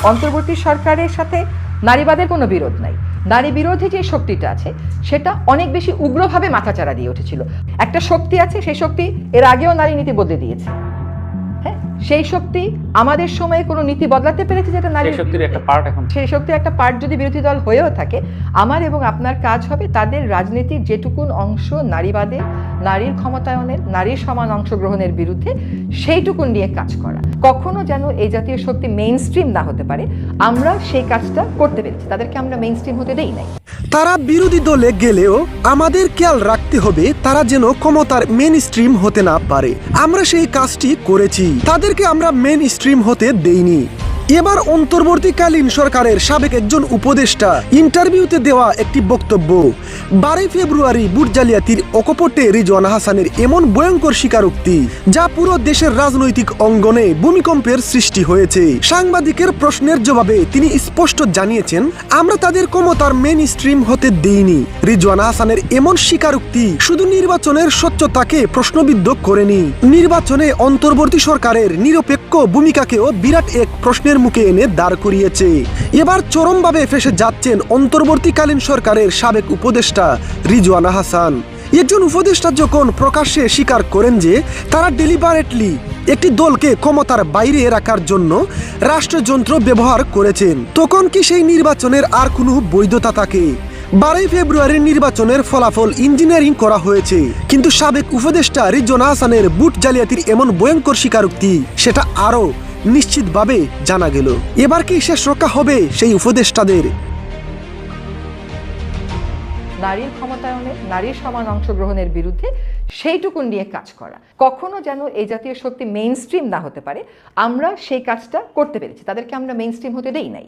অন্তর্বর্তী সরকারের সাথে নারীবাদের কোনো বিরোধ নাই, নারী বিরোধী যে শক্তিটা আছে সেটা অনেক বেশি উগ্রভাবে মাথাচাড়া দিয়ে উঠেছিল। একটা শক্তি আছে, সেই শক্তি এর আগেও নারী নীতি বদলে দিয়েছে। হ্যাঁ, সেই শক্তি আমাদের সময়ে কোনো নীতি বদলাতে পেরেছে, যেটা নারী শক্তির একটা পার্ট। এখন সেই শক্তির একটা পার্ট যদি বিরোধী দল হয়েও থাকে, আমার এবং আপনার কাজ হবে তাদের রাজনীতির যেটুকুন অংশ নারীবাদে, নারীর ক্ষমতায়নের, নারীর সমান অংশগ্রহণের বিরুদ্ধে, সেইটুকুন নিয়ে কাজ করা। কখনো যেন এই জাতীয় শক্তি মেইন স্ট্রিম না হতে পারে, আমরা সেই কাজটা করতে পেরেছি, তাদেরকে আমরা মেইন স্ট্রিম হতে দেই নাই। তারা বিরোধী দলে গেলেও আমাদের খেয়াল রাখতে হবে তারা যেন ক্ষমতার মেন স্ট্রিম হতে না পারে। আমরা সেই কাজটি করেছি, তাদেরকে আমরা মেন স্ট্রিম হতে দেইনি। এবার অন্তর্বর্তীকালীন সরকারের সাবেক একজন উপদেষ্টা ইন্টারভিউতে দেওয়া একটি বক্তব্য, 12 ফেব্রুয়ারি বুট জালিয়াতির অকপটে রিজওয়ানা হাসানের এমন ভয়ঙ্কর স্বীকারোক্তি যা পুরো দেশের রাজনৈতিক অঙ্গনে ভূমিকম্পের সৃষ্টি হয়েছে। সাংবাদিকের প্রশ্নের জবাবে তিনি স্পষ্ট জানিয়েছেন, আমরা তাদের ক্ষমতার মেন স্ট্রিম হতে দেইনি। রিজওয়ানা হাসানের এমন স্বীকারোক্তি শুধু নির্বাচনের স্বচ্ছতাকে প্রশ্নবিদ্ধ করেনি, নির্বাচনে অন্তর্বর্তী সরকারের নিরপেক্ষ ভূমিকাকেও বিরাট এক প্রশ্নের মুখে এনে দাঁড় করিয়েছে। এবার চরমভাবে ফেঁসে যাচ্ছেন অন্তর্বর্তীকালীন সরকারের সাবেক উপদেষ্টা রিজওয়ানা হাসান। একজন উপদেষ্টা যখন প্রকাশ্যে স্বীকার করেন যে তারা ডেলিবারেটলি একটি দলকে ক্ষমতার বাইরে রাখার জন্য রাষ্ট্রযন্ত্র ব্যবহার করেছেন, তখন কি সেই নির্বাচনের আর কোনো বৈধতা থাকে? 12 ফেব্রুয়ারির নির্বাচনের ফলাফল ইঞ্জিনিয়ারিং করা হয়েছে, কিন্তু সাবেক উপদেষ্টা রিজওয়ানা হাসানের বুট জালিয়াতির এমন ভয়ঙ্কর স্বীকারোক্তি সেটা আরও নিশ্চিতভাবে জানা গেল। এবার কি শেষ রক্ষা হবে সেই উপদেষ্টাদের? নারীর ক্ষমতায়নের, নারীর সমান অংশগ্রহণের বিরুদ্ধে সেইটুকুন নিয়ে কাজ করা। কখনো যেন এই জাতীয় শক্তি মেইন স্ট্রিম না হতে পারে, আমরা সেই কাজটা করতে পেরেছি, তাদেরকে আমরা মেইন স্ট্রিম হতে দেই নাই।